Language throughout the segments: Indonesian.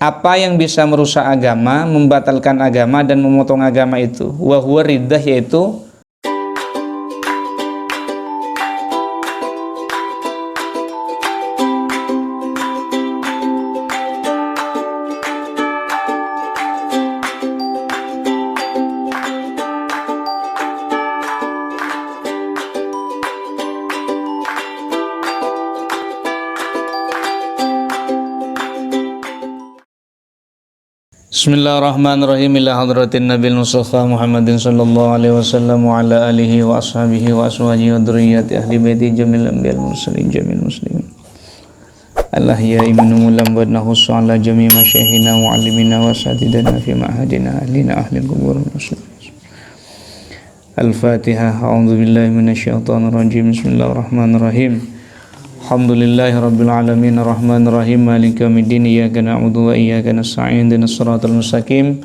Apa yang bisa merusak agama, membatalkan agama dan memotong agama itu? Wa huwa riddah, yaitu Bismillahirrahmanirrahim. Ila hadratin Nabil Mustafa Muhammadin sallallahu alaihi wasallam wa ala alihi wa ashabihi wa aswajihi wa dzurriyyati ahli baiti jamil anbiya'il mursalin jamil muslimin. Allah ya imanu lam wa nahussu ala jami' masyaihina wa alimina wa satidana fi ma'hadina ahlina ahlil qubur muslimin. Al-Fatihah. A'udzu billahi minasyaitonir rajim. Bismillahirrahmanirrahim. Alhamdulillahi rabbil alamin arrahmanir rahim maliki yaumiddin iyyaka na'budu wa iyyaka nasta'in ihdinas siratal mustaqim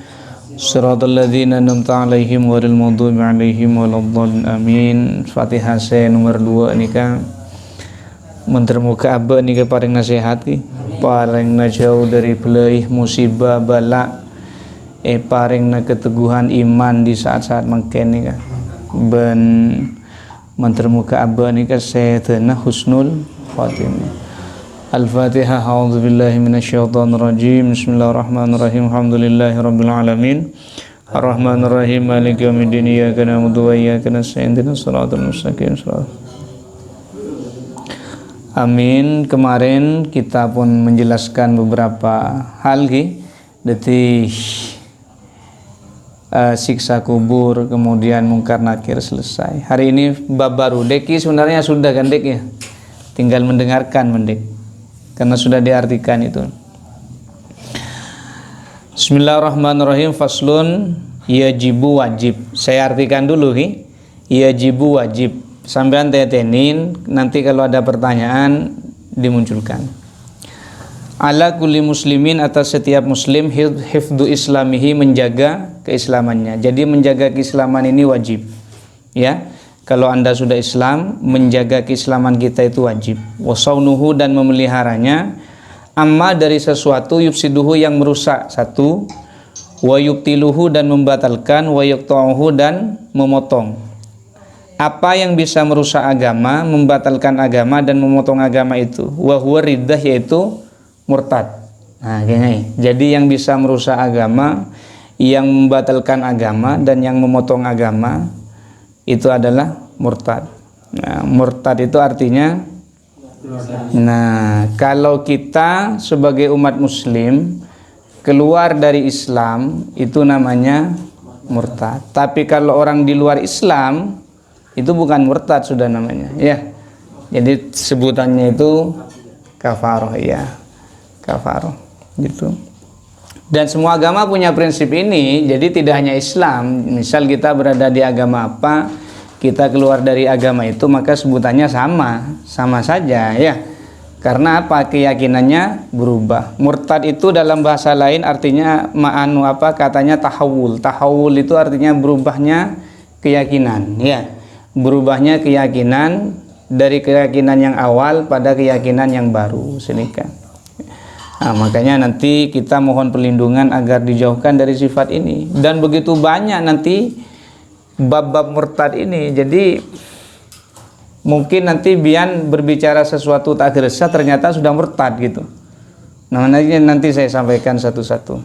siratal ladzina an'amta 'alaihim ghairil maghdubi 'alaihim waladdallin amin. Fatihah saya nomor 2 nika mentermuka abah nika paring nasihat paring na jauh dari belaih musibah bala paring na keteguhan iman di saat-saat mangken nika ben mentermuka abah nika sayatana husnul Fatimah. Al-Fatihah. A'udzu billahi minasyaitonir rajim. Bismillahirrahmanirrahim. Alhamdulillahi rabbil alamin. Arrahmanir rahim. Maliki yaumiddin. Iyyaka na'budu wa iyyaka nasta'in. Ihdinas siratal mustaqim. Amin. Kemarin kita pun menjelaskan beberapa hal detik siksa kubur, kemudian mungkar nakir selesai. Hari ini bab baru. Deki sebenarnya sudah kan Dek ya? Tinggal mendengarkan mendek karena sudah diartikan itu. Bismillahirrahmanirrahim. Faslun yajibu wajib. Saya artikan dulu yajibu wajib. Sampean tetenin, nanti kalau ada pertanyaan dimunculkan. Ala kulli muslimin, atas setiap muslim hifdzu islamihi, menjaga keislamannya. Jadi menjaga keislaman ini wajib. Ya. Kalau Anda sudah Islam, menjaga keislaman kita itu wajib. Wasaunuhu, dan memeliharanya. Amma, dari sesuatu yufsiduhu, yang merusak satu. Wa yubtiluhu, dan membatalkan. Wa yuqta'uhu, dan memotong. Apa yang bisa merusak agama, membatalkan agama dan memotong agama itu? Wa huwa riddah, yaitu murtad. Nah, gini. Jadi yang bisa merusak agama, yang membatalkan agama dan yang memotong agama itu adalah murtad. Nah, murtad itu artinya, kalau kita sebagai umat muslim keluar dari Islam itu namanya murtad. Tapi kalau orang di luar Islam itu bukan murtad, sudah namanya ya. Jadi sebutannya itu kafaroh ya. Kafaroh gitu. Dan semua agama punya prinsip ini. Jadi tidak hanya Islam. Misal kita berada di agama apa, kita keluar dari agama itu, maka sebutannya sama saja ya. Karena apa? Keyakinannya berubah. Murtad itu dalam bahasa lain artinya katanya tahawul. Tahawul itu artinya berubahnya keyakinan ya. Berubahnya keyakinan dari keyakinan yang awal pada keyakinan yang baru. Sedemikian. Nah, makanya nanti kita mohon perlindungan agar dijauhkan dari sifat ini. Dan begitu banyak nanti bab-bab murtad ini. Jadi mungkin nanti bian berbicara sesuatu tak gerasa ternyata sudah murtad gitu. Nah, nanti saya sampaikan satu-satu.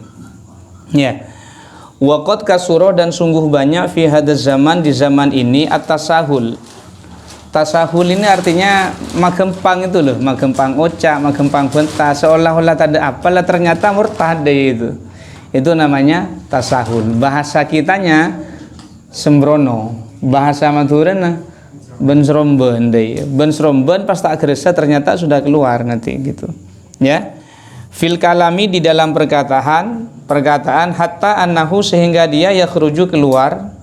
Ya. Waqad kasuro, dan sungguh banyak fi hadzal zaman, di zaman ini, at-tasahul. Tasahul ini artinya magempang itu loh, magempang ocak, magempang bentah, seolah-olah tak ada apalah ternyata murtad itu. Itu namanya tasahul. Bahasa kitanya sembrono, bahasa Madurana ben seromben deh. Ben seromben pas tak geresa ternyata sudah keluar nanti gitu. Ya. Fil kalami, di dalam perkataan hatta annahu, sehingga dia yakhruju keluar,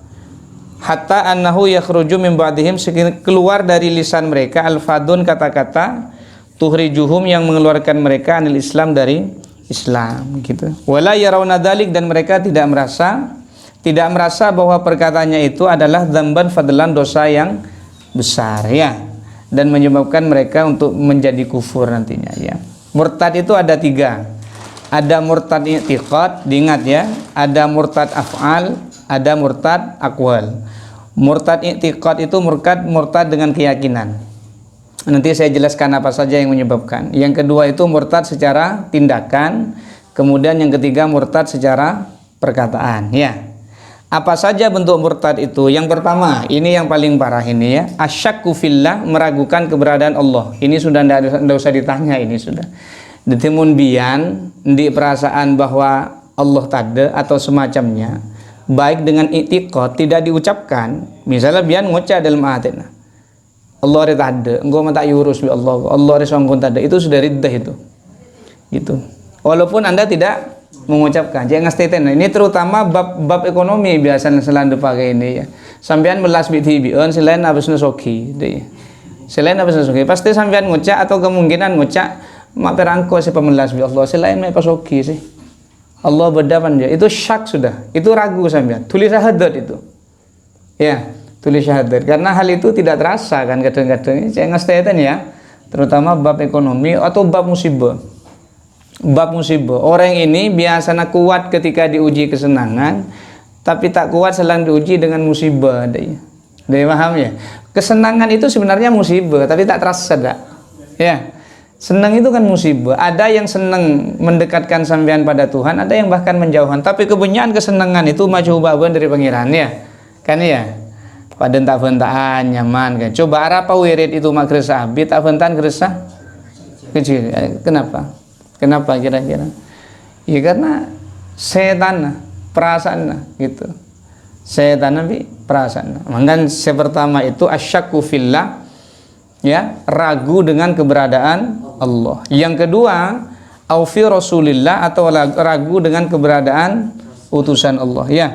hatta annahu yakhruju min ba'dihim, keluar dari lisan mereka alfadun, kata-kata tuhrijuhum, yang mengeluarkan mereka anil Islam, dari Islam gitu. Wala yarawna dzalik, dan mereka tidak merasa bahwa perkataannya itu adalah dzamban fadlan, dosa yang besar ya, dan menyebabkan mereka untuk menjadi kufur nantinya ya. Murtad itu ada tiga. Ada murtad i'tiqad, diingat ya. Ada murtad af'al, ada murtad aqwal. Murtad i'tiqad itu murtad dengan keyakinan. Nanti saya jelaskan apa saja yang menyebabkan. Yang kedua itu murtad secara tindakan. Kemudian yang ketiga murtad secara perkataan. Ya. Apa saja bentuk murtad itu? Yang pertama, ini yang paling parah ini ya. Asyakku fillah, meragukan keberadaan Allah. Ini sudah tidak usah ditanya, ini sudah. Ditimun bian, di perasaan bahwa Allah tade atau semacamnya, baik dengan i'tiqad tidak diucapkan. Misalnya bian ngucap dalam hatinya. Allah tade, engkau mata yurus bi Allah. Allah sangkun tade, itu sudah riddah itu. Gitu. Walaupun Anda tidak mengucapkan, jangan statement. Ini terutama bab ekonomi biasanya selalu pakai ini ya. Sampean melas BTB, selain habis nusoki, selain habis nusoki, pasti sampean ngucap atau kemungkinan ngucap mak perangko si pemelas bi Allah, selain mak pasoki sih. Allah berdapan dia, itu syak sudah, itu ragu sampean. Tulis syahadat itu, ya, tulis syahadat. Karena hal itu tidak terasa kan kadang-kadang. Jangan statement ya, terutama bab ekonomi atau bab musibah. Bab musibah, orang ini biasanya kuat ketika diuji kesenangan, tapi tak kuat selang diuji dengan musibah. Dia paham ya? Kesenangan itu sebenarnya musibah, tapi tak terasa dah. Ya, senang itu kan musibah. Ada yang senang mendekatkan sampean pada Tuhan, ada yang bahkan menjauhan. Tapi kebanyakan kesenangan itu maju baban dari pangeran ya, kan ya? Pada tak bentaan nyaman kan. Coba apa wirid itu mak resah, abid tak bentaan resah kecil. Kenapa? Kenapa kira-kira? Ya karena setan perasaan gitu. Setan nabi perasaan. Maka yang pertama itu asyakku fillah, ya, ragu dengan keberadaan Allah. Yang kedua, au fi rasulillah, atau ragu dengan keberadaan utusan Allah. Ya.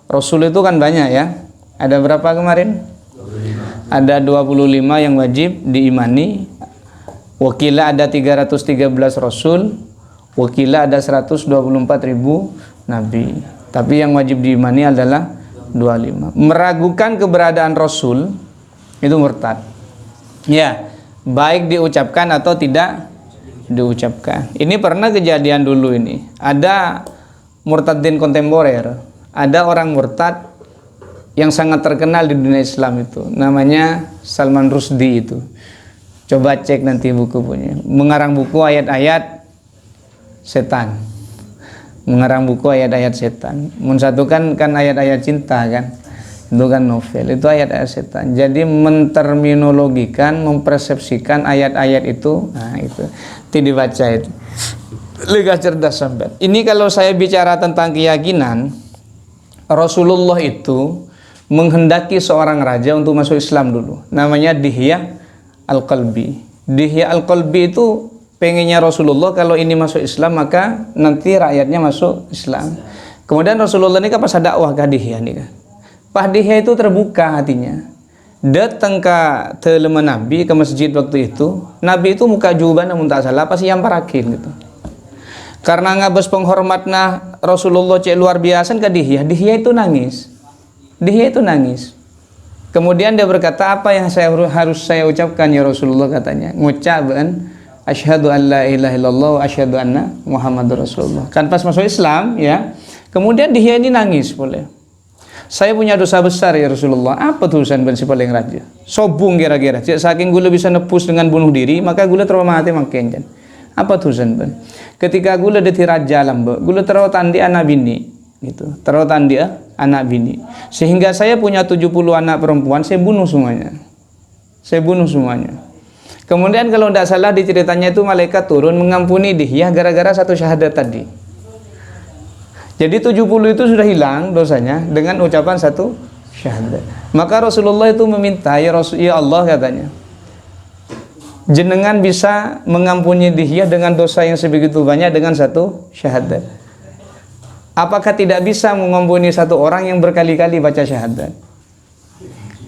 Rasul itu kan banyak ya. Ada berapa kemarin? 25. Ada 25 yang wajib diimani. Wakila ada 313 rasul, wakila ada 124.000 nabi. Tapi yang wajib diimani adalah 25. Meragukan keberadaan rasul itu murtad. Ya, baik diucapkan atau tidak diucapkan. Ini pernah kejadian dulu ini. Ada murtadin kontemporer. Ada orang murtad yang sangat terkenal di dunia Islam itu. Namanya Salman Rushdie itu. Coba cek nanti buku punya. Mengarang buku ayat-ayat setan. Mengarang buku ayat-ayat setan. Mensatukan kan ayat-ayat cinta kan. Itu kan novel. Itu ayat-ayat setan. Jadi menterminologikan, mempersepsikan ayat-ayat itu. Nah itu. Itu dibaca itu. Lega cerdas sampai. Ini kalau saya bicara tentang keyakinan, Rasulullah itu menghendaki seorang raja untuk masuk Islam dulu. Namanya Dihya Al-Qalbi. Dihya Al-Qalbi itu pengennya Rasulullah kalau ini masuk Islam maka nanti rakyatnya masuk Islam. Kemudian Rasulullah ini kan pas dakwah ke Dihya nih kan. Pak Dihya itu terbuka hatinya. Datang ke telema Nabi ke masjid waktu itu. Nabi itu muka juban namun tak salah pasti yang parakin gitu. Karena ngabas penghormatna Rasulullah cek luar biasa ke Dihya. Dihya itu nangis. Dihya itu nangis. Kemudian dia berkata, apa yang harus saya ucapkan ya Rasulullah, katanya. Ngucapkan asyhadu an la ilaha illallah wa asyhadu anna Muhammadur Rasulullah. Kan pas masuk Islam ya. Kemudian Dihya ini nangis boleh. Saya punya dosa besar ya Rasulullah. Apa tulisan ben si paling raja? Sobung kira-kira. Saking gula bisa nepus dengan bunuh diri, maka gula trauma hati makin. Apa tulisan ben? Ketika gula deti raja lambe, gula terawatan di anak bini gitu. Terawatan dia anak bini. Sehingga saya punya 70 anak perempuan, saya bunuh semuanya. Saya bunuh semuanya. Kemudian kalau tidak salah di ceritanya itu malaikat turun mengampuni Dihya gara-gara satu syahadat tadi. Jadi 70 itu sudah hilang dosanya dengan ucapan satu syahadat. Maka Rasulullah itu meminta, ya Allah katanya, jenengan bisa mengampuni Dihya dengan dosa yang sebegitu banyak dengan satu syahadat. Apakah tidak bisa mengampuni satu orang yang berkali-kali baca syahadat?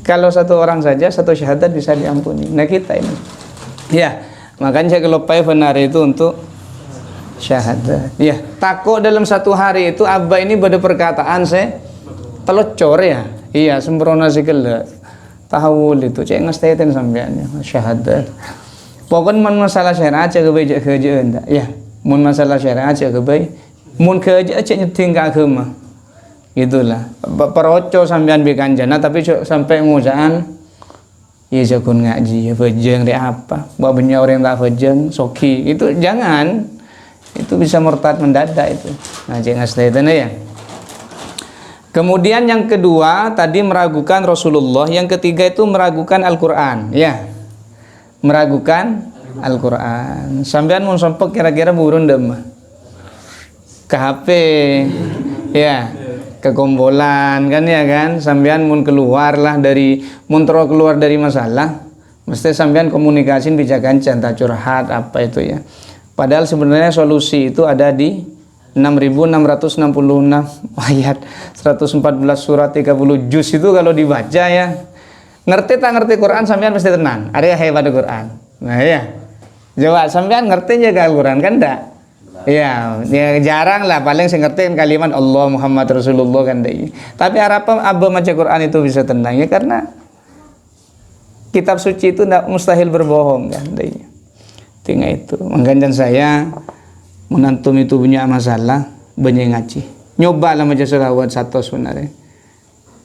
Kalau satu orang saja satu syahadat bisa diampuni. Nah kita ini, ya makanya kalau pai benar itu untuk syahadat. Ya takut dalam satu hari itu abah ini pada perkataan saya telocor ya. Iya sembrono sikile. Tahawul itu cek ngestetin sampean ya syahadat. Pokoknya masalah syariat cek kebeja kerja enggak. Ya Mun masalah syariat cek ke baik. Mun ke aja cek nyeting ke agama. Gitulah. Peroco sampean bekanjana tapi sampai ngusaan ya jagon ngaji, ya fajeng deh apa. Bawa banyak orang tak fajeng, soki. Itu jangan. Itu bisa murtad mendadak itu. Nah, cek ngasih itu ya. Kemudian yang kedua tadi meragukan Rasulullah, yang ketiga itu meragukan Al-Qur'an, ya. Meragukan Al-Qur'an. Sampean mau sempek kira-kira burun demah. Ke HP. Ya. Ke kombolan kan ya kan. Sampean mun keluar dari masalah, mesti sampean komunikasiin bijakan cinta curhat apa itu ya. Padahal sebenarnya solusi itu ada di 6.666 ayat 114 surat 30 juz itu kalau dibaca ya. Ngerti tak ngerti Quran sampean pasti tenang. Ada hebat Quran. Nah ya. Coba sampean ngerti aja Al-Quran kan enggak? Ya jarang lah, paling saya ngerti kalimat Allah Muhammad Rasulullah kan deh. Tapi harapan abah baca Quran itu bisa tenang ya, karena kitab suci itu enggak mustahil berbohong kan deh. Tinggal itu. Makanya saya menantum itu punya masalah banyak ngaji. Nyoba lah maca selawat 100 sebenarnya.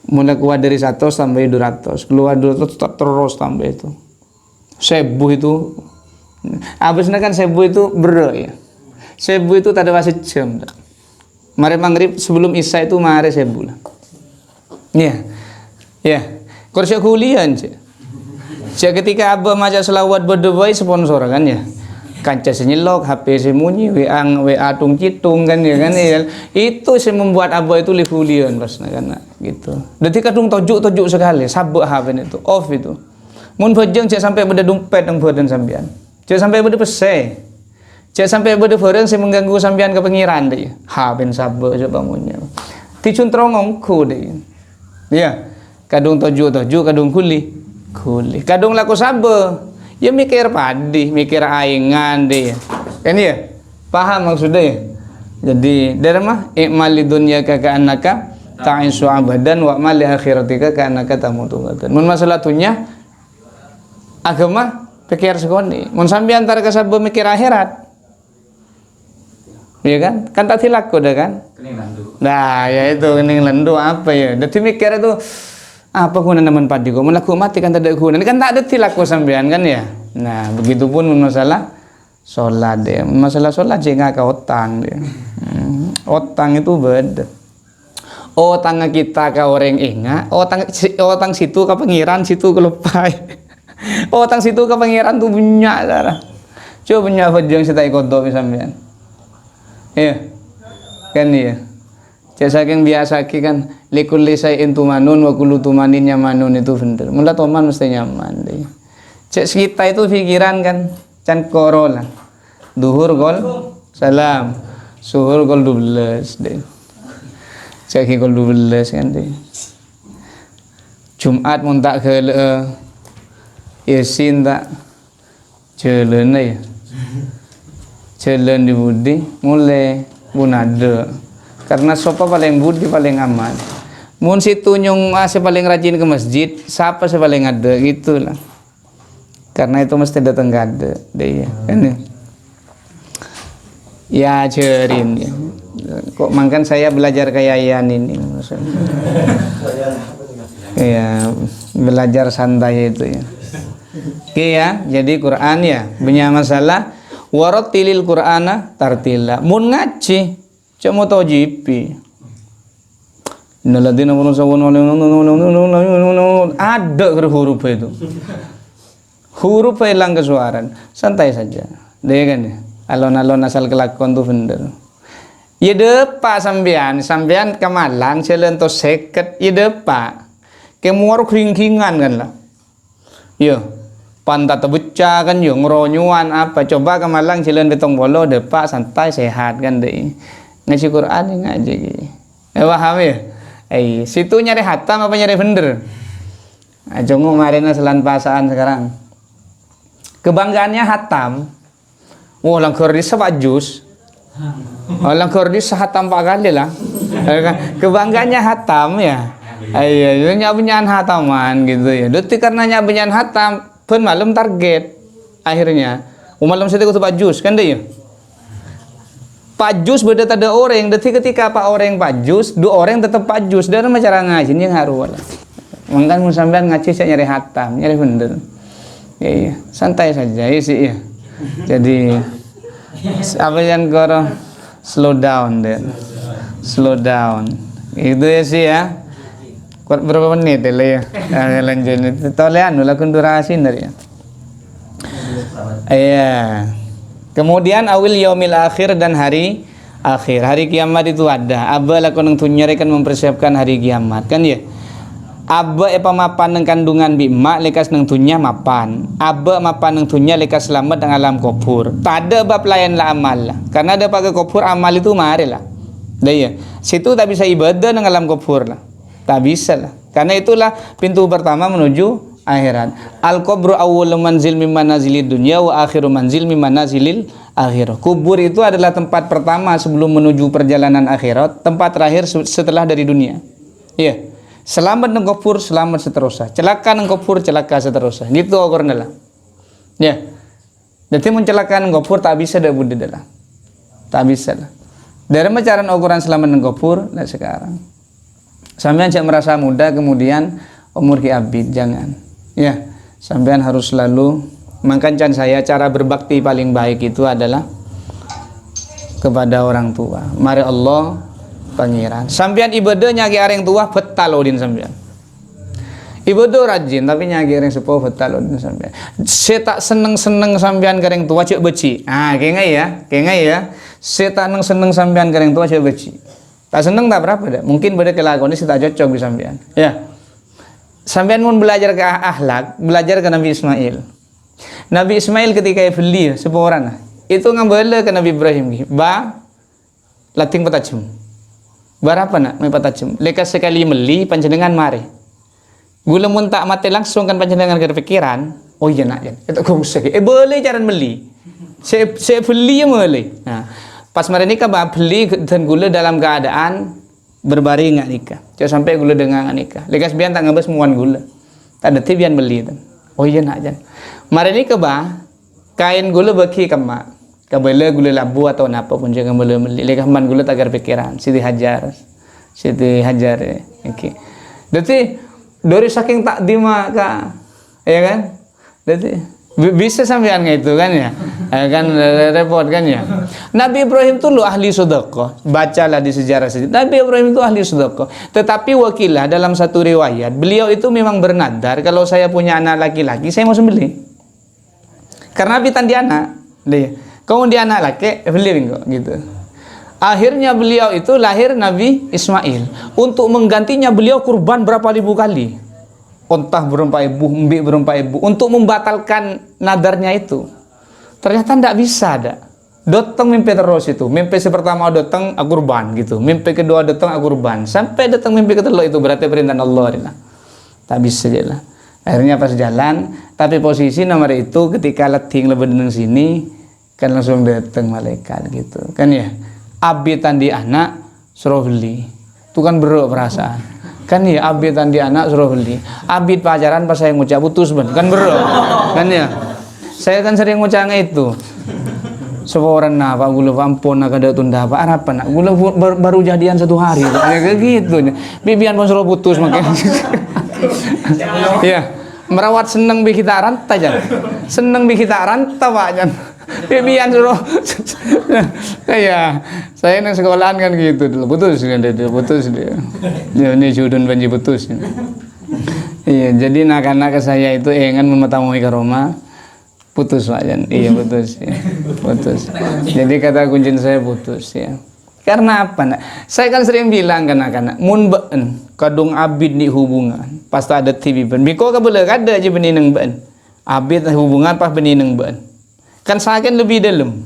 Mulai keluar dari 100 tambah 200, keluar 200 terus tambah itu. 1000 itu. Habisnya kan 1000 itu ya. 1000 itu tak ada wasit jam. Mari maghrib sebelum isya itu mari 1000 lah. Ya. Ya. Kursi kulian cek. Cek ketika abah maca selawat berdoa sponsor kan ya. Kaca senyelok, HP semunyi, WA tung citung kan ya kan ya. Itu sih membuat abah itu lifulian pasna kan gitu. Jadi kadung tojuk sekali, sabuk HP itu off itu. Mun bajeng cek sampai beda dompet yang badan sampean. Cek sampai beda pese. Cek sampai beda barang sih mengganggu sampean ke pengiran deh. HP sabuk coba munnya. Dicuntrongongku deh. Ya. Kadung tojuk, kadung kuli. Kadung laku sabuk. Ya mikir padi, mikir aingan deh. Kan ya? Paham maksudnya ya? Jadi, dari mah i'mal dunya ka annaka ta'isu abadan wa mal li akhiratika ka annaka tamutu gadan. Mun masalah dunya agama pikir sekoni. Mun sampean antara kasabeu mikir akhirat. Iya kan? Kan tak tilaku dah kan? Kening lendu. Nah, ya itu kening lendu apa ya? Dadi mikir itu apa guna naman padi ko melaku mati kan tak ada guna ini kan tak ada tilaku sampean kan ya. Nah begitupun masalah sholat deh, masalah sholat jangan ke otang deh. Otang itu beda. Otang kita ke orang ingat, otang situ ke pengiran situ ke lepai. Otang situ ke pengiran tuh punya cara. Coba punya fajang kita ikut doa sampean. Iya kan ya. Cek saking biasa kan likulli shay'in tumanun wa kullu tumanin nyamanun itu bener. Mula toman mesti nyaman deh. Cek kita itu pikiran kan can korola. Duhur gol salam. Suhur gol 12 deh. Cek gol 12 kan deh. Jumat mun tak geuleuh. Yasin tak jeleun ya. Jeleun di budi mulai bunade. Karena sopa paling budi paling aman. Mun situ nyung paling rajin ke masjid, siapa paling ada gitulah. Karena itu mesti datang gade deh ya. Kan ya cerin ya. Kok makan saya belajar kayak Yan ini maksudnya. Ya, belajar santai itu ya. Oke ya, jadi Quran ya, punya masalah warattilil Qur'ana tartila. Mun ngaji cuma tahu jipi. Naladina ada huruf itu. Huruf hilang kesuaran. Santai saja. Deh kan ya. Alon-alon asal kelakuan tuh bener. Ya depa sampean ke Malang celento seket ya depa. Kemuar kringkingan kan lah. Yo. Pantat tebuca kan yo ngeronyuan apa coba ke Malang celen betong bolo depa santai sehat kan deh. Ngaji Quran ngaji. Paham ya? Situ nyari hatam apa nyari bener? Jongo marina selan pasaan sekarang. Kebanggaannya hatam. Wah, langkor di sebajus. Langkor di sehatam pak kali lah. Kebanggaannya hatam ya. Iya, nyabenyan hataman gitu ya. Detik karena nyabenyan hatam, pun malam target. Akhirnya, malam saya kutu bajus kan deh ya. pajus beda ada orang, detik ketika apa orang pajus, dua orang tetap pajus. Dan cara ngaji yang haru lah. Mangkan mun sampean ngaji saya nyari hatam, nyari bener. Ya iya, santai saja ya sih ya. Jadi apa yang koro slow down deh. Slow down. Itu ya sih ya. Berapa menit ya? Lanjut. Toleran lakun durasi dari ya. Iya. Kemudian awil yaumil akhir dan hari akhir. Hari kiamat itu ada. Aba lakun yang tunyarikan mempersiapkan hari kiamat kan ya. Aba mapan ng kandungan bima lekas nang tunya mapan. Aba mapan ng tunya lekas selamat dengan alam kubur. Tada bab layan la amal lah. Karena ada pakai kubur amal itu mari lah. Dah ya. Situ tak bisa ibadah dengan alam kubur lah. Tak bisa lah. Karena itulah pintu pertama menuju akhirat. Al-qabru awwalu manzil mimma nazilid dunya wa akhiru manzil mimma nazilil akhirah. Kubur itu adalah tempat pertama sebelum menuju perjalanan akhirat, tempat terakhir setelah dari dunia. Iya. Selamat nang kubur, selamat seterusnya. Celaka nang kubur, celaka seterusnya. Gitu ukurnya lah. Ya. Jadi mencelakakan kubur tak bisa dah budi dah. Tak bisa lah. Dari macam ukuran selamat nang kubur, nah sekarang. Sampean jangan merasa muda kemudian umur ki abid, jangan. Ya, sampean harus selalu makanya saya cara berbakti paling baik itu adalah kepada orang tua. Mari Allah pangeran. Sampean ibadah nyagi areng tua betalodin sampean. Ibadah rajin tapi nyagi areng sepuh betalodin sampean. Saya tak seneng-seneng sampean kareng tua cek beci. Ah, kayak ya. Saya tak seneng sampean kareng tua cek beci. Tak seneng tak berapa dah. Mungkin beda kelakuan ini tak cocok di sampean. Ya. Sampean mau belajar ke akhlak, belajar ke Nabi Ismail. Nabi Ismail ketika beli sebuah orang, itu ngambil ke Nabi Ibrahim. Ba lating patajem. Berapa nak mai patajem? Lekas sekali meli panjenengan mari. Gula mun tak mati langsung kan panjenengan kepikiran, oh iya nak ya. Itu gongse. Boleh jaran meli. Saya beli ya boleh. Nah, pas mari nikah ba beli dan gula dalam keadaan berbaring nggak nikah. Jangan sampai gula dengan nikah. Lekas bian tak ngabas muan gula. Tak ada bian beli tu. Oh iya nak jan. Mari nikah ba kain gula baki kama. Kabela gula labu atau napa pun jangan boleh beli. Lekas man gula tak pikiran. Siti Hajar. Okey. Jadi dari saking tak dima ka, ya kan? Jadi bisa sampean itu kan ya, kan repot kan ya. Nabi Ibrahim itu ahli sedekah. Bacalah di sejarah Nabi Ibrahim itu ahli sedekah. Tetapi wakilah dalam satu riwayat, beliau itu memang bernadar kalau saya punya anak laki-laki saya mau sembelih. Karena Nabi tandi anak, deh. Kau di anak laki beli kok gitu. Akhirnya beliau itu lahir Nabi Ismail. Untuk menggantinya beliau kurban berapa ribu kali. Ontah berempat ibu, mbik berempat ibu untuk membatalkan nadarnya itu. Ternyata tidak bisa ada. Datang mimpi terus itu. Mimpi pertama datang kurban gitu. Mimpi kedua datang kurban. Sampai datang mimpi ketiga itu berarti perintah Allah. Tak bisa je lah. Akhirnya pas jalan, tapi posisi nomor itu ketika letting lebih dengan sini kan langsung datang malaikat gitu. Kan ya. Abitan di anak suruh beli. Itu kan beruk perasaan. Kan ya abitan di anak suruh beli. Abid pacaran pas saya ngucap putus ben. Kan beruk. Kan ya. Saya kan sering ngucapnya itu. Seorang nak gula ampun nak ada tunda apa apa nak gula baru jadian 1 hari. Kayak gitu. Bibian pun suruh putus makanya. Ya. Merawat seneng bi kita rantai jan. Seneng bi kita rantai Pak jan. Bibian suruh kayak saya nang sekolahan kan gitu dulu putus kan dia putus dia ini judun banji putus iya jadi anak-anak saya itu ingin memetamui ke rumah putus Pak Jan iya putus ya. Putus jadi kata kuncin saya putus ya karena apa nak saya kan sering bilang kan anak-anak mun beun kadung abid di hubungan pasti ada TV ben biko ka boleh kada aja benineng beun abid hubungan pas benineng beun kan saya kan lebih dalam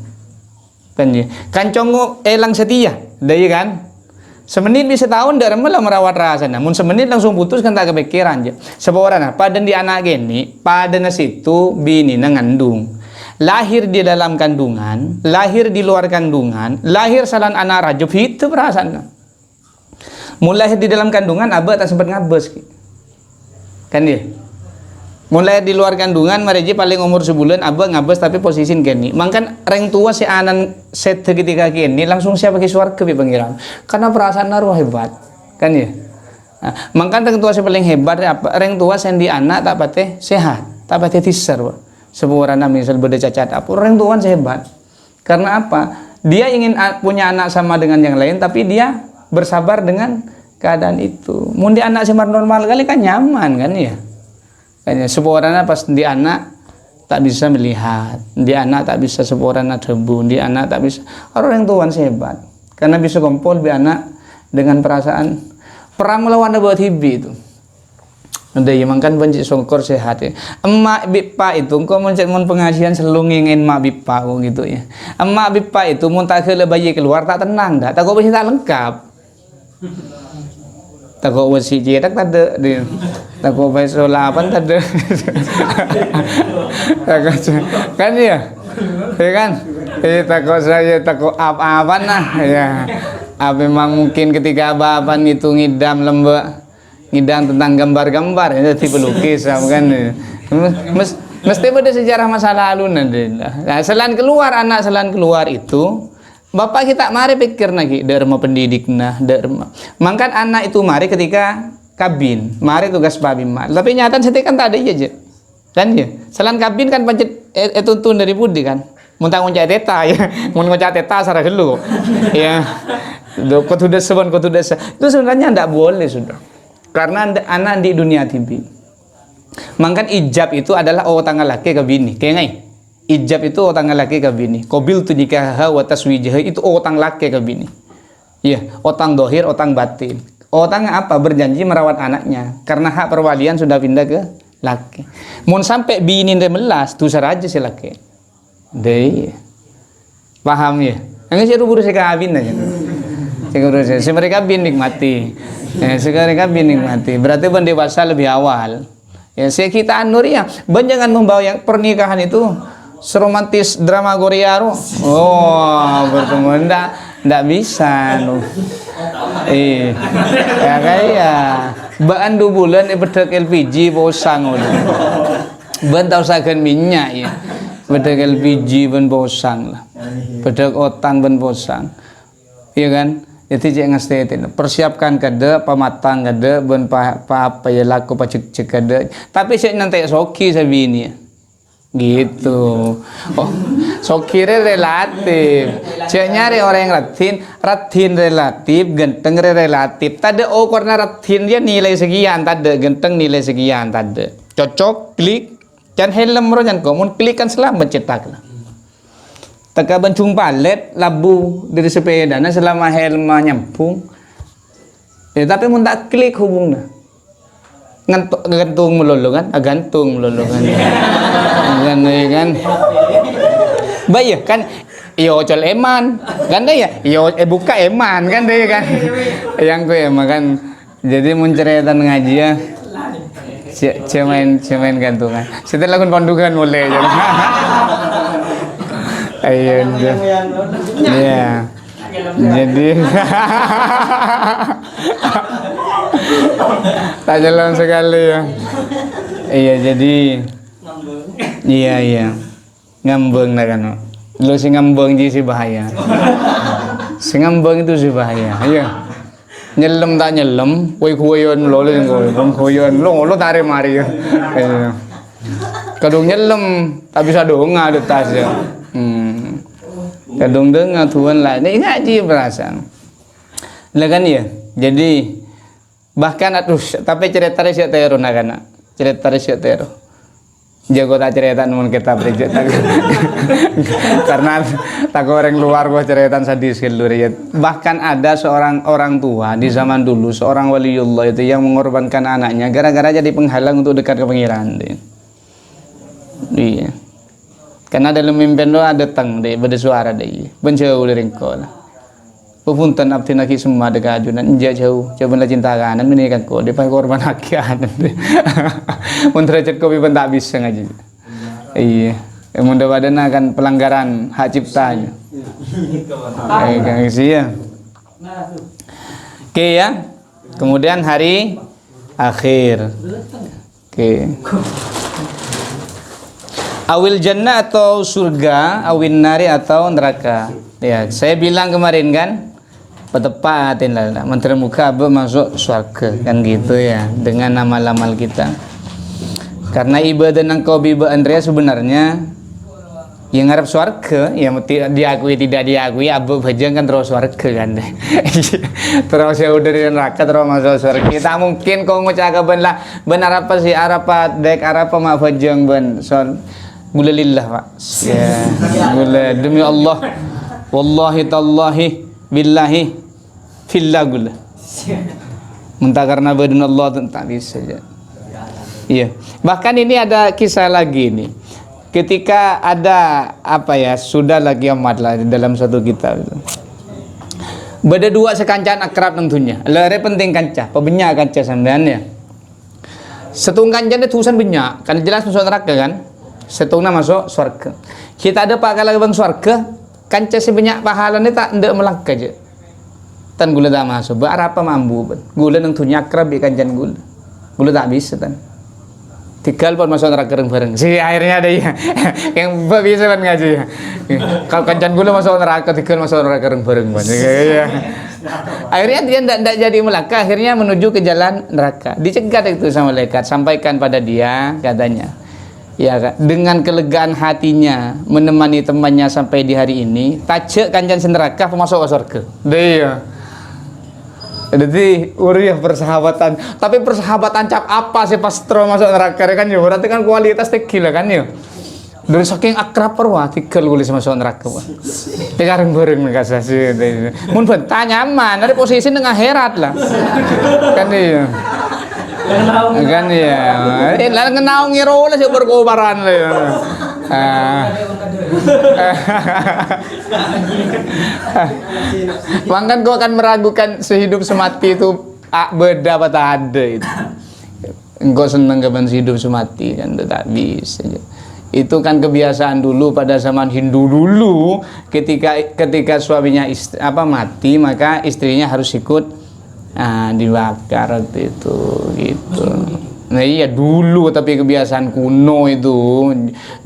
kan ya kan congo elang setia dari kan semenit bisa tahun dari malah merawat rasa namun semenit langsung putus kan tak kepikiran aja seorang pada di anak gini pada situ bini ngandung lahir di dalam kandungan lahir di luar kandungan lahir salan anak rajub itu perasaan mulai di dalam kandungan abah tak sempat ngabes kan ya Mulai di luar kandungan mareji paling umur sebulan abang ngabes tapi posisin kini. Mangkan reng tua si anan set ketika kini langsung siapa ke suarga bi pengiran. Karena perasaan naruh hebat. Kan ya. Nah, mangkan reng tua si paling hebat apa? Reng tua sendi anak tak pate sehat, tak pate tiser. Sebuah orang misal beda cacat apa? Reng tua sehebat. Karena apa? Dia ingin punya anak sama dengan yang lain tapi dia bersabar dengan keadaan itu. Mundi anak semar normal kali kan nyaman kan ya. Kayaknya sebuah orang pas di anak tak bisa melihat, di anak tak bisa sebuah orang debu, di anak tak bisa. Orang yang tuan sehebat karena bisa kumpul di anak dengan perasaan perang melawan buat hibi itu. Udah ya makan benci songkor sehat ya. Emak bipa itu engkau mencet pengajian selungingin emak bipa gitu ya. Emak bipa itu muntah ke bayi keluar tak tenang dah, tak kau bisa tak lengkap. Tak kau wasi jedak tak ada dia. Tak kau bisa lapan tak ada. Kan ya, ya kan? Tak kau saya tak kau apa nah ya. Apa memang mungkin ketika apa itu ngidam lembek. Ngidang tentang gambar-gambar itu tipe pelukis kan mesti ada sejarah masa lalu nanti. Nah, selain keluar anak selain keluar itu bapak kita mari pikir lagi derma pendidik nah derma mangkan anak itu mari ketika kabin mari tugas babi mak tapi nyata setiap kan tak ada aja kan ya selain kabin kan pancet tuntun dari budi kan muntah nguncak teta ya mau nguncak teta sarah gelu ya kau tuh seban kau tuh itu sebenarnya tidak boleh sudah. Karena anak di dunia TV. Mangkan ijab itu adalah tanggal laki ke bini. Kayak ngai. Ijab itu tanggal laki ke bini. Qabil tu nikah wa taswijah itu otang laki ke bini. Iya, otang dohir, otang batin. Otang apa? Berjanji merawat anaknya. Karena hak perwalian sudah pindah ke laki. Mun sampai bini melas, tu saja si laki. Deh. Paham ya? Enggak sih buru sekabin aja. Si mereka bin nikmati. Sekarang kan nikmati. Berarti ben dewasa lebih awal. Ya, kita anur ya. Ben jangan membawa yang pernikahan itu seromantis drama Korea. Oh, bertemu ndak bisa no. Ya kayak baan 2 bulan bedek LPG bosang udah. Ben tau saken minyak ya. Bedek LPG ben bosang lah. Bedek otang ben bosang. Iya kan? Jadi jangan ngestetin. Persiapkan kada, pamatang kada, ben apa ya laku pacek kada. Tapi saya nanti soki sabi ini. Gitu. Oh, soki relatif. Saya nyari orang yang ratin relatif, ganteng relatif. Tada karena ratin dia nilai sekian, tada ganteng nilai sekian, tada. Cocok, klik. Jangan helm jangan komun, klik kan selamat cetak lah. Teka bencung palet labu dari sepeda nah selama helma nyampung ya tapi mun tak klik hubungnya gantung melulu kan gantung melulu kan kan baik kan iyo col eman kan deh ya iyo buka eman kan deh kan yang gue emang kan jadi mun ceretan ngaji ya cemen gantungan setelah lakukan pandukan mulai ayun ya jadi tak jalan sekali ya iya jadi iya ngambeng lah kan lo si ngambeng jadi si bahaya si ngambeng itu si bahaya iya nyelam tak nyelam kuyon lo lo tarik mari ya kadung nyelam tak bisa dong ada tas ya kadung dengar tuan lah ini ngaji perasaan lah kan ya jadi bahkan tapi cerita resik tero nak cerita resik tero jago tak cerita namun kita bercerita karena tak orang luar gua cerita sadis ya bahkan ada seorang orang tua di zaman dulu seorang waliullah itu yang mengorbankan anaknya gara-gara jadi penghalang untuk dekat ke pangeran iya karena dalam mimpi doa datang deh bersuara deh benjauh dari engkau lah punten abdi naki semua dekat ajunan jauh coba cinta kanan ini kan kau dia pakai korban akian derajat kau pun tak bisa ngaji iya mudah-mudahan akan pelanggaran hak ciptanya ya oke ya kemudian hari akhir oke Awil jannah atau surga, awin nari atau neraka. Ya, saya bilang kemarin kan, petepatin lah, menteri muka masuk surga kan gitu ya, dengan amal-amal kita. Karena ibadah nang kau biba Andrea sebenarnya yang ngarep surga, yang diakui tidak diakui, abu bajang kan terus surga kan. Terus ya udah di neraka terus masuk surga. Kita mungkin kau ngucapkan lah, benar apa sih arapat dek arapa ma bajang ben son. Gula lillah pak, ya gula demi Allah, wallahi tallahi billahi fillah gula. Mentah karena badan Allah tak bisa ya. Iya. Bahkan ini ada kisah lagi nih. Ketika ada apa ya, sudah lagi amat lah di dalam satu kitab itu. Beda dua sekancan akrab tentunya. Lere penting kanca, pebenyak kanca sampean ya. Setung kancan itu tulisan benyak, kan jelas masuk neraka kan? Setungna masuk surga. Kita ada pakal bang surga, kanca sebanyak pahala ni tak ndak melangkah je. Tan gula tak masuk. Bar apa mampu ben. Gula nang tunya akrab di kancan gula. Gula tak bisa tan. Tinggal pun masuk neraka bareng. Si akhirnya ada ya. Yang bisa kan ngaji. Kalau kancan gula masuk neraka, tinggal masuk neraka bareng. Akhirnya dia tidak jadi melangkah, akhirnya menuju ke jalan neraka. Dicegat itu sama malaikat, sampaikan pada dia katanya. Ya kan, dengan kelegaan hatinya menemani temannya sampai di hari ini, tajak kancan neraka pemasuk ke surga. Dia. Jadi uriah persahabatan. Tapi persahabatan cap apa sih pas terus masuk neraka kan ya? Berarti kan kualitas tinggi kan ya. Dari saking akrab perwah tikel gulis masuk neraka. Sekarang bareng mereka sih. Mun bentah nyaman, dari posisi tengah akhirat lah. Kan iya. Kan ya, lalu kenal ngiro lah sih berkobaran lah. Bahkan kau akan meragukan sehidup semati itu beda apa tak ada itu. Engkau senang kapan sehidup semati kan tak bisa. Itu kan kebiasaan dulu pada zaman Hindu dulu, ketika suaminya mati maka istrinya harus ikut dibakar itu gitu. Nah iya dulu, tapi kebiasaan kuno itu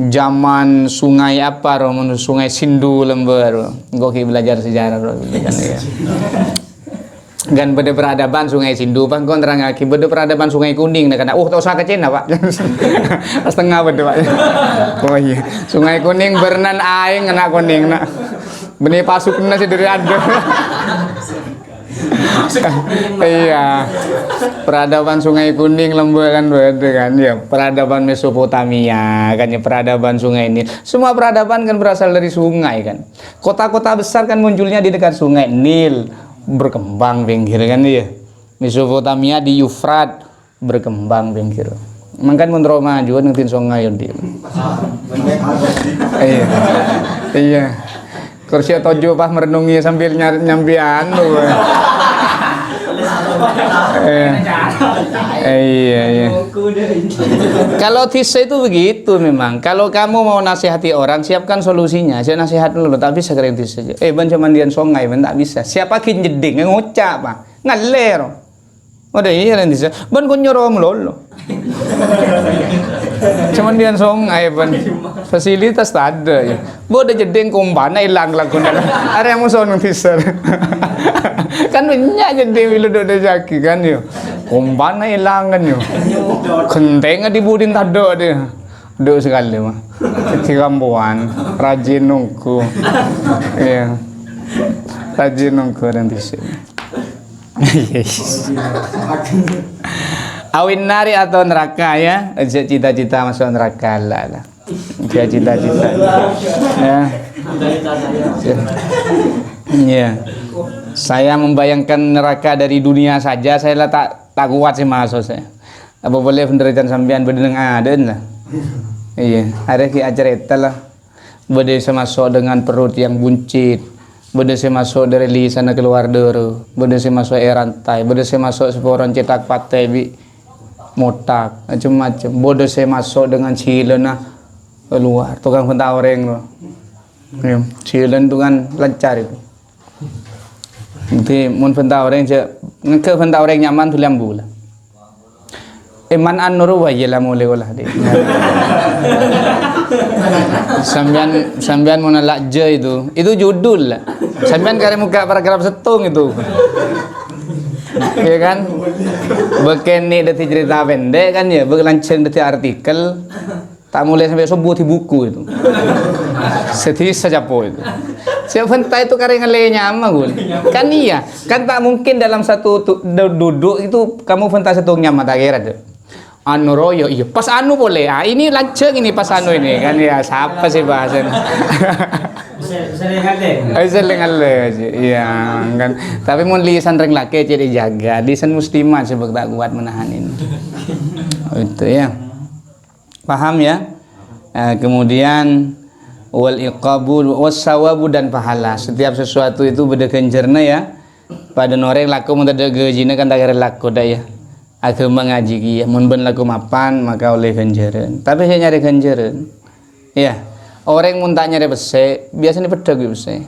zaman sungai apa Roman, sungai Sindu lembar. Gue belajar sejarah kan ya. Kan pada peradaban sungai Sindu pan kon terang lagi pada peradaban sungai Kuning nah karena tahu usah ke Cina pak. Setengah pada pak. Oh iya sungai Kuning berenan aing kena kuning nak benih pasukna sih dari ada. Iya, peradaban Sungai Kuning lembur kan beda kan ya, peradaban Mesopotamia kan ya, peradaban sungai ini. Semua peradaban kan berasal dari sungai kan. Kota-kota besar kan munculnya di dekat sungai Nil, berkembang pinggir kan ya. Mesopotamia di Yufrat berkembang pinggir. Mangkan mun Roma juga nengtin sungai di. Iya. Iya. Kursi tojo pas merenungi sambil nyampian tuh. Iya. Kalau tisa itu begitu memang. Kalau kamu mau nasihati orang, siapkan solusinya. Saya nasihat dulu, tak bisa keren tisa saja. Ban cuman dian songai, ban tak bisa. Siapa kin jeding, ngucap pak, ngaler. Udah iya keren tisa. Ban kun nyoro melolo. Cuman dia songai ban fasilitas tak ada ya. Bodoh jeding kumbana hilang lagu nala. Ada yang mau sonong tisa. Kan banyak jeding bilu dodo jaki kan yo. Kumbana hilang kan yo. Kentengnya dibudin tado dia. Do sekali mah. Cikambuan rajin nungku. Iya. Rajin nungku dan tisa. Awin nari atau neraka ya, cita-cita masuk neraka lah. Dia cita-cita. Ya. Saya membayangkan neraka dari dunia saja, saya tak kuat sih masuk saya. Apa boleh penderitaan sampean bedeneng ada lah. Iya, ada ki acerita lah. Bede saya masuk dengan perut yang buncit. Bede saya masuk dari lisan keluar duru. Bede saya masuk rantai. Bede saya masuk seporon cetak patai bi motak macam-macam. Bodoh saya masuk dengan cilena keluar tukang pentawreng loh. Ya, cilen itu kan lancar itu. Nanti mun pentawreng je ke pentawreng nyaman tu lembu lah. Man an-nur wa yala mulai ulah deh. Sambian mau nalak je itu judul lah. Sambian kare muka paragraf setung itu. Ya kan? Bekeni deti cerita pendek kan ya, berlanceng deti artikel. Tak mulai sampai subuh di buku itu. Sedih saja po itu. Siapa entah itu karena ngelenya ama gue. Kan iya, kan tak mungkin dalam satu duduk itu kamu fantasi satu nyaman tak kira tuh. Anu royo iya pas anu boleh. Ah ini lanceng ini pas anu ini kan ya siapa sih bahasan. Sering ale sih. Iya kan. Tapi mun lisan reng laki jadi jaga. Lisan muslimah sebab tak kuat menahan ini. Itu ya. Paham ya? Kemudian wal iqabu wassawabu dan pahala. Setiap sesuatu itu beda ganjarna ya. Pada noreng laku mun ada gajina kan tak laku dah ya. Agama ngaji ya, mun ben laku mapan maka oleh ganjaran. Tapi saya nyari ganjaran. Ya. Orang mun tak nyari bese, biasanya pedeg bese.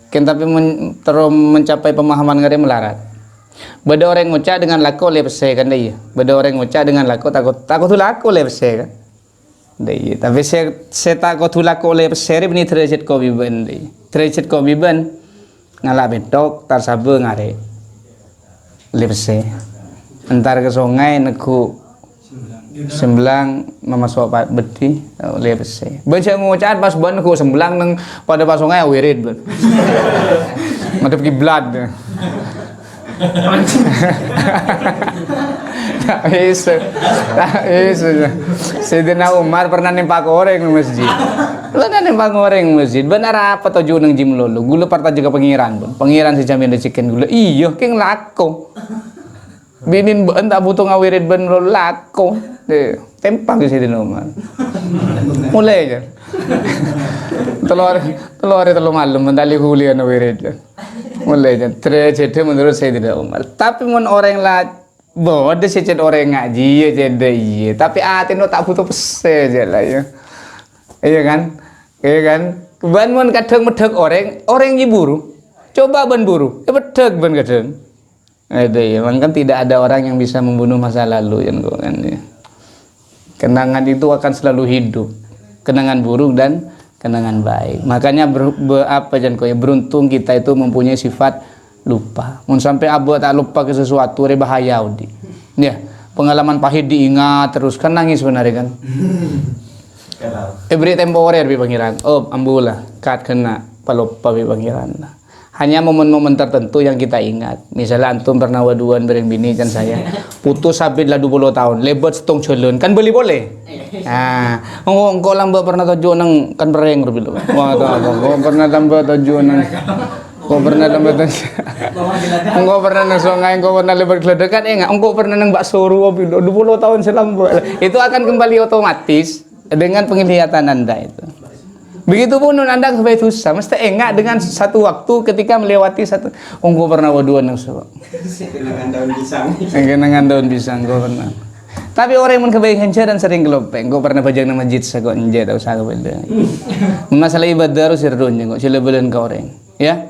Kan tapi terus mencapai pemahaman ngare melarat. Beda orang ngucap dengan laku oleh bese kan dia. Beda orang ngucap dengan laku takut laku oleh bese kan. Dia. Tapi saya takut laku oleh bese ini derajat ko biben dia. Derajat ko biben ngalak betok tar sabe ngare. Oleh bese. Entar ke sungai neku semblang memasuk beti oleh besi. Baca ngucap pas ban neku semblang nang pada pas sungai wirid ben. Madep kiblat. Tak bisa. Sayyidina Umar pernah nempak orang di masjid. Pernah nempak orang di masjid. Benar apa tujuan nang jim lolo? Gula parta juga pengiran ben. Pengiran si jamin diciken gula. Iya, king lako. Binin ben tak butuh ngawirid ben lako. Deh, tempang ke Sayyidina Umar. Mulai aja. telur malam mendali kuliah ngawirid. Mulai aja. Terjadi menurut Sayyidina Umar. Tapi mun orang lah bodoh sih ced orang ngaji ya jadi iya. Tapi atin lo tak butuh pese aja lah ya. Iya kan? Iya kan? Ban mun kadang medek orang buru. Coba ban buru. Medek ban kadang. Ada ya, kan tidak ada orang yang bisa membunuh masa lalu yang kan ya. Kenangan itu akan selalu hidup. Kenangan buruk dan kenangan baik. Makanya beruntung kita itu mempunyai sifat lupa. Mun sampai abu tak lupa ke sesuatu bahaya udi. Ya, pengalaman pahit diingat terus kan nangis sebenarnya kan. Beri temporer bi pangeran. Oh, ambula kat kena palupa bi pangeran. Hanya momen-momen tertentu yang kita ingat. Misalnya antum pernah waduan bareng bini kan saya. Putus habis lah 20 tahun. Lebat setong celun. Kan beli boleh. Nah, engkau lamba pernah tujuan nang kan bereng rubil. Wah, engkau pernah tambah tujuan nang. Engkau pernah tambah tujuan. Engkau pernah nang sungai, engkau pernah lebat geledekan enggak. Engkau pernah nang bakso rubil 20 tahun selamba. Itu akan kembali otomatis dengan penglihatan Anda itu. Begitupun Anda sampai susah, mesti enggak dengan satu waktu ketika melewati satu. Engkau pernah waduan nang so. Kenangan daun pisang. Kenangan daun pisang engkau pernah. Tapi orang yang kebaikan dan sering kelopeng. Engkau pernah bajang nama masjid sakok nje tahu saka benda. Masalah ibadah harus sirdunya kok sila belen ka orang. Ya.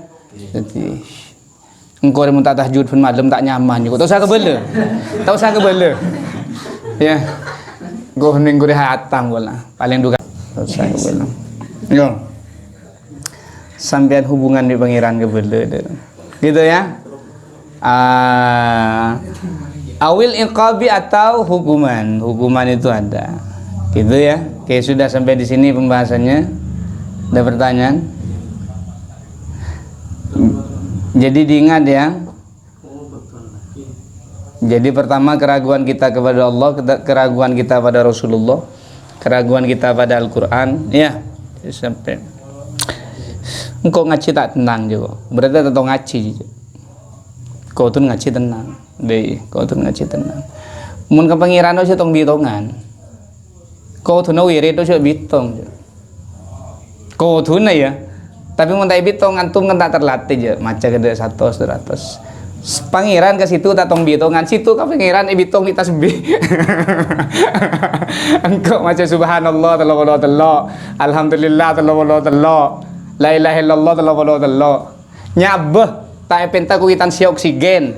Jadi engkau yang minta tahajud pun malam tak nyaman juga. Tahu saka benda. Tahu saka benda. Ya. Engkau ning gure hatang bola. Paling duka. Tahu saka benda. Yo. Sampean hubungan di pangeran kebele gitu ya. Awil iqabi atau hukuman. Hukuman itu ada. Gitu ya. Oke, sudah sampai di sini pembahasannya. Ada pertanyaan? Jadi diingat ya. Jadi pertama keraguan kita kepada Allah, keraguan kita pada Rasulullah, keraguan kita pada Al-Qur'an, ya. Sampai engkau ngaji tak tenang juga berarti tetap ngaji kau tuh ngaji tenang deh kau tuh ngaji tenang mun ke pangeran itu tong bitongan kau tuh wirid itu bitong kau tuh ya tapi mun tak bitong antum kan tak terlatih aja maca gede 100 pangeran ke situ tak tong bitongan situ ke pangeran bitong di tasbih engkau maca subhanallah talawallah alhamdulillah talawallah la ilaha illallah talawallah nyabeh tak penta kuitan si oksigen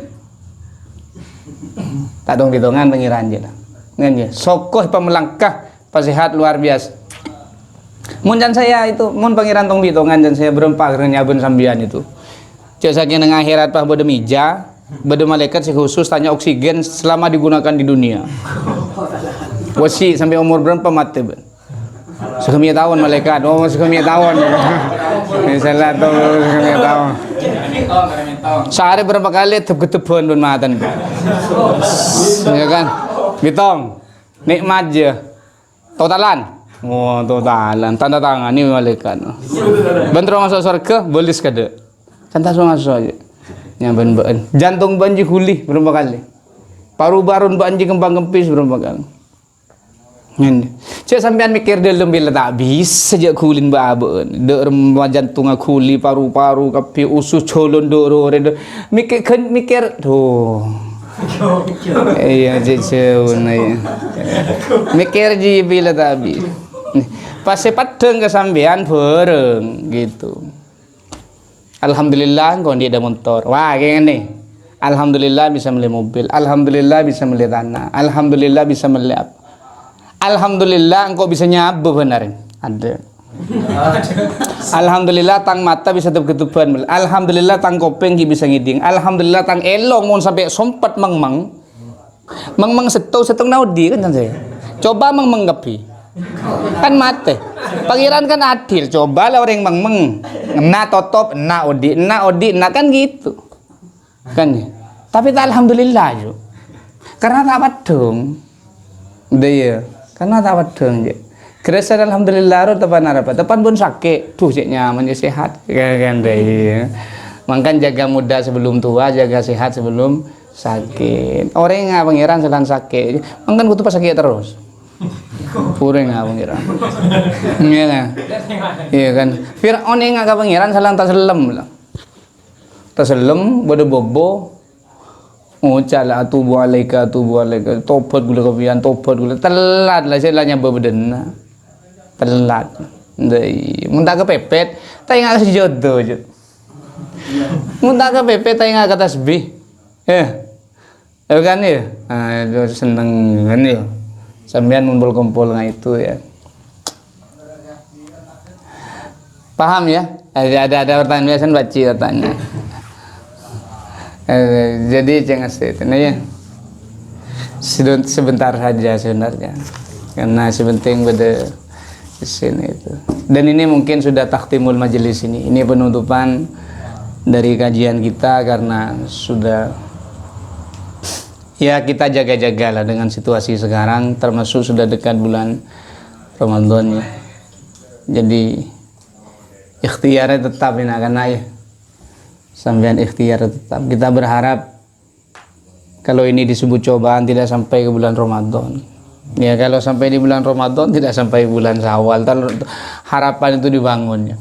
tak tong bitongan pangeran je lah Ngan sokoh pemelangkah pasihat luar biasa. Munjan saya itu, mun pangeran tong bito nganjan saya berempat nyabun sambian itu. Cek saking nang akhirat pah bode mija, bode malaikat si khusus tanya oksigen selama digunakan di dunia. Wasi sampai umur berapa mati ben? Sekemia tahun malaikat, sekemia tahun. Misalnya tuh sekemia tahun. Sehari berapa kali tep-tepen don matan. Ya kan? Bitong. Nikmat aja. Totalan. Oh, totalan. Tanda tangan ini malaikat. Bentar masuk surga, bolis kada. Santai masuk aja. Nyamban ban. Jantung banji kuli berapa kali? Paru barun banji kembang kempis berapa kali? Cek sampean mikir dalam bila tak bisa sejak kulin baben, dek remah jantung kuli paru-paru kapi usus colon doro mikir tuh. Iya jejun iya. Mikir ji bila tak bisa. Pas padeng ke sampean bareng gitu. Alhamdulillah kau dia ada motor. Wah kayak nih. Alhamdulillah bisa beli mobil. Alhamdulillah bisa beli tanah. Alhamdulillah bisa beli apa? Alhamdulillah engkau bisa nyabu benarin. Ada. Alhamdulillah tang mata bisa terketupan. Alhamdulillah tang kopeng bisa ngiding. Alhamdulillah tang elong mau sampai sompat mangmang. Mangmang setong naudi kan saya. Coba mangmang gapi. Kan mate. Pangeran kan adil. Coba lah orang mangmang. Na totop, na odi, kan gitu. Kan ya. Tapi tak alhamdulillah jo. Karena tak padung. Dia. Karena tak wadeng je. Kerasa alhamdulillah ro tepan apa? Tepan pun sakit. Tuh cek nyaman je sehat. Kan deh. Makan jaga muda sebelum tua, jaga sehat sebelum sakit. Orang yang pangeran sedang sakit. Makan kutu pas sakit terus. Kurang nggak pangeran. Iya kan? Iya kan. Fir'aun yang nggak pangeran salang taselem lah. Taselem bodo bobo. Oh cala tubuh alaika tobat gula kapian tobat gula telat lah saya lanya bebedena telat dai muntah kepepet tak ingat si jodoh je muntah kepepet tak ingat kata tasbih kan ya seneng kan ya sampean kumpul nggak itu ya paham ya ada pertanyaan biasa baca tanya. Jadi jangan setan ya. Sebentar saja sebenarnya. Karena sebenting pada sini itu. Dan ini mungkin sudah takhtimul majelis ini. Ini penutupan dari kajian kita karena sudah ya kita jaga-jagalah dengan situasi sekarang termasuk sudah dekat bulan Ramadan ya. Jadi ikhtiarnya tetap ini akan naik. Sampean ikhtiar tetap. Kita berharap kalau ini disebut cobaan tidak sampai ke bulan Ramadan. Ya kalau sampai di bulan Ramadan tidak sampai bulan Syawal. Harapan itu dibangun ya.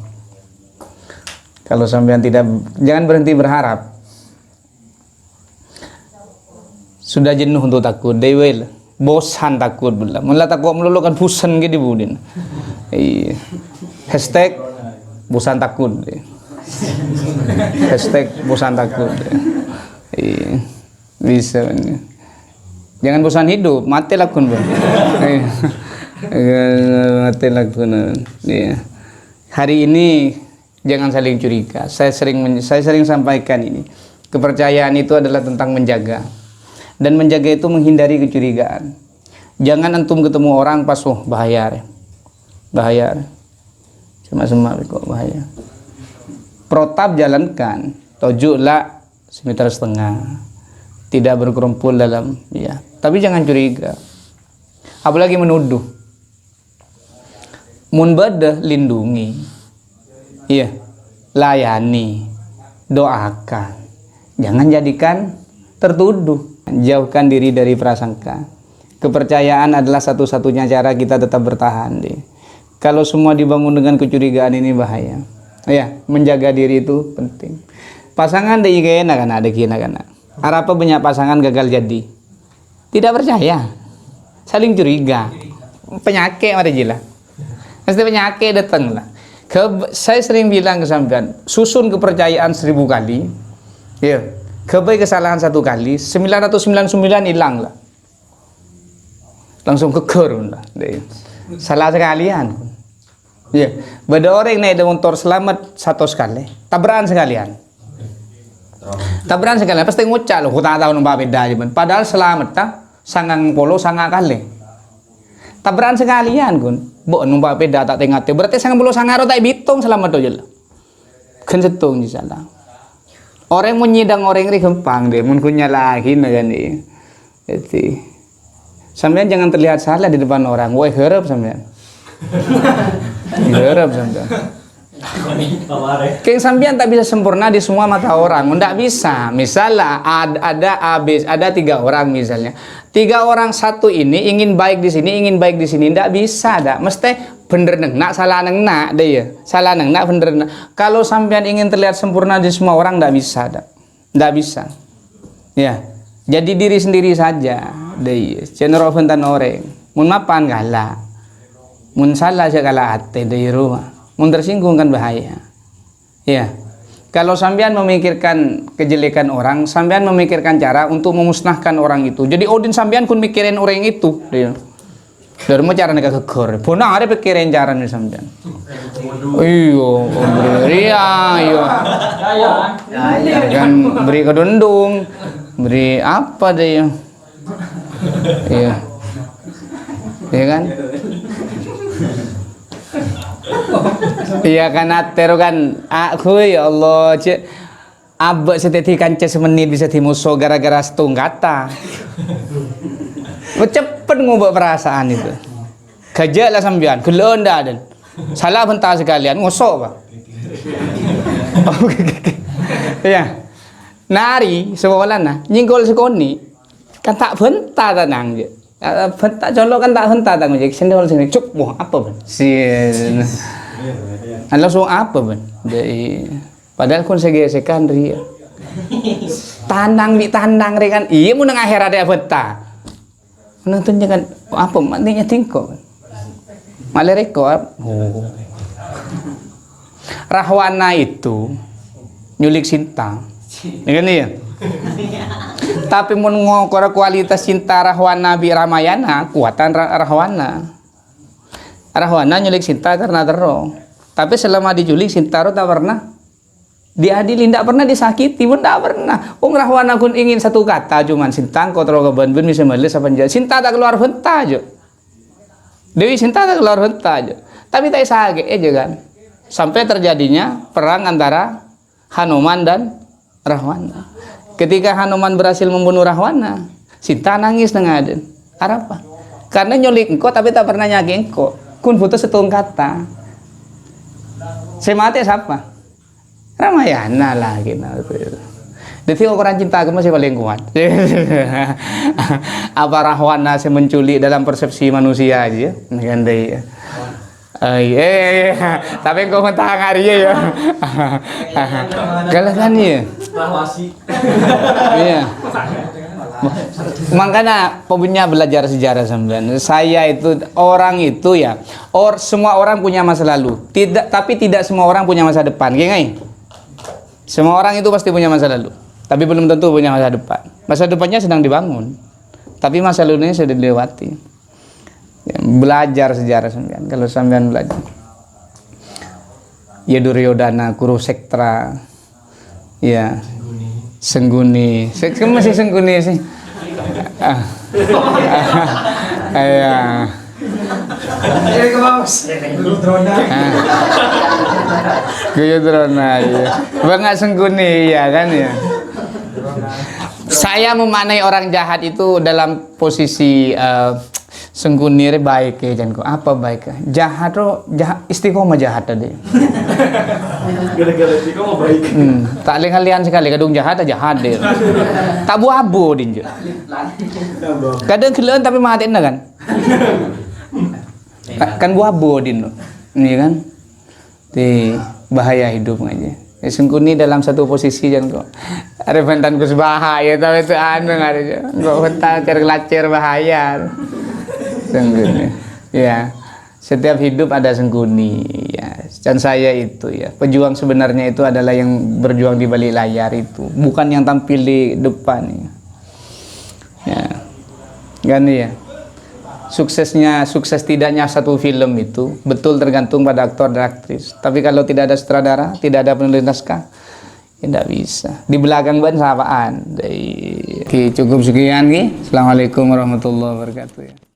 Kalau sampean tidak, jangan berhenti berharap. Sudah jenuh untuk takut, dewel, bosan takut belum. Mulai takut melulu kan bosan gitu budin. Hashtag bosan takut. Hashtag bosan takut. Bisa. Jangan bosan hidup, mati lakun bang. Mati lakun. Hari ini jangan saling curiga. Saya sering sampaikan ini. Kepercayaan itu adalah tentang menjaga. Dan menjaga itu menghindari kecurigaan. Jangan antum ketemu orang pas bahaya. Bahaya. Semak-semak kok bahaya. Protap jalankan, tojuklah 1,5 meter, tidak berkerumpul dalam, ya. Tapi jangan curiga, apalagi menuduh. Munbadah lindungi, iya, layani, doakan, jangan jadikan tertuduh, jauhkan diri dari prasangka. Kepercayaan adalah satu-satunya cara kita tetap bertahan. Kalau semua dibangun dengan kecurigaan ini bahaya. Ya, menjaga diri itu penting. Pasangan deh kena kan ada kena kan. Apa banyak pasangan gagal jadi. Tidak percaya. Saling curiga. Penyakit ada jila. Pasti penyakit datang lah. Saya sering bilang ke sampean, susun kepercayaan 1000 kali. Ya. Kebaik kesalahan 1 kali, 999 hilang lah. langsung keker udah. Salah sekalian. Ya, beda orang naik motor selamat satu sekali, tabrakan sekalian. Tabrakan sekalian pasti ngucap loh, aku tak tahu nombak beda aja. Padahal selamat tak, sangang polo sangat kali. Tabrakan sekalian kun, bo nombak beda tak tengah berarti sangang polo sangaro tak bitung selamat aja lah. Kan setung di sana. Orang mau nyidang orang ini gampang deh, mun kunya lagi nagan nih. Jadi, sampean jangan terlihat salah di depan orang. Woi harap sampean. Harap sampean. Kayak sampean tak bisa sempurna di semua mata orang, ndak bisa. Misalnya ada 3 orang misalnya. 3 orang satu ini ingin baik di sini, ingin baik di sini, ndak bisa dak. Mesti bener nak salah nak deh ya. Salah nak bener nak. Kalau sampean ingin terlihat sempurna di semua orang ndak bisa dak. Ndak bisa. Ya. Jadi diri sendiri saja deh. Jangan rofantan orang. Mun mapan galak. Mun salah segala hati dari rumah. Mun tersinggung kan bahaya. Ya. Kalau sampean memikirkan kejelekan orang, sampean memikirkan cara untuk memusnahkan orang itu. Jadi odin sampean kun mikirin orang itu, dia. Dari mau cara nega kekor. Punang ada pikirin cara nih sampean. Iyo, iyo. Kan beri kedundung, beri apa deh? Iya. Iya kan? Iya kan atero kan aku ya Allah cek abek seteti kanca semenit bisa dimusuh gara-gara setung kata. Cepet ngubah perasaan itu. Gajak lah sampean, gelon dah dan salah bentar sekalian ngosok pak. Iya. Nari sekolah nah nyinggol sekoni kan tak bentar tenang je. Bentar colok kan tak bentar tak ngejek sendal sini cuk wah apa ben sin langsung apa ben dari padahal kon segesekan ria tandang di tandang rekan iya mau nang akhirat ada bentar nontonnya kan apa mantinya tingko malah rekor Rahwana itu nyulik Sinta ya kan ya. Tapi mun ngokor kualitas cinta Rahwana bi Ramayana, kuatan Rahwana. Rahwana nyulik Sinta karena terong. Tapi selama diculik Sinta tak pernah diadili, tidak pernah disakiti, pun tidak pernah. Rahwana kun ingin satu kata cuman Sinta kau terong keban bisa melis apa aja. Sinta tak keluar henta aja. Dewi Sinta tak keluar henta aja. Tapi tak sakit aja kan. Sampai terjadinya perang antara Hanuman dan Rahwana. Ketika Hanuman berhasil membunuh Rahwana, Sinta nangis dengan aden. Apa? Karena nyulik engkau tapi tak pernah nyaki engkau. Kun putus setung kata. Saya mati siapa? Ramayana lah gitu. Jadi ukuran cinta aku masih paling kuat. Apa Rahwana saya menculik dalam persepsi manusia aja? Gandai. Tapi kau mentang hari ya. Galakan ya. Iya. Makanya punya belajar sejarah sampean. Saya itu orang itu ya. Semua orang punya masa lalu. Tapi tidak semua orang punya masa depan. Gini. Semua orang itu pasti punya masa lalu. Tapi belum tentu punya masa depan. Masa depannya sedang dibangun. Tapi masa lalunya sudah dilewati. Ya, belajar sejarah sampean. Kalau sampean belajar. Ya Duryodana, Kurusektra. Ya. Sengguni. Kamu masih Sengguni sih? Ya. Guyudrona. Ya. Bangga Sengguni ya kan ya. Saya memaknai orang jahat itu dalam posisi Sengguni baik ya jangan apa baik jahat roh jahat istiqomah jahat tadi. Gara-gara istiqomah baik. Tak kalian sekali kadung jahat aja jahat deh. Tak abu dinjo. Kadang keleun tapi mahatin kan. Kan abu din. Ini kan. Di bahaya hidup aja. Sengguni dalam satu posisi jangan kok. Ada bentan kus bahaya tapi itu anu ada. Kok bentan tergelacir bahaya. Sengguni. Ya. Setiap hidup ada Sengguni ya. Dan saya itu ya. Pejuang sebenarnya itu adalah yang berjuang di balik layar itu, bukan yang tampil di depan ya. Ya. Kan ya. sukses tidaknya satu film itu betul tergantung pada aktor dan aktris. Tapi kalau tidak ada sutradara, tidak ada penulis naskah, ya tidak bisa. Di belakang ban sapaan. Oke, cukup sekian. Assalamualaikum warahmatullahi wabarakatuh.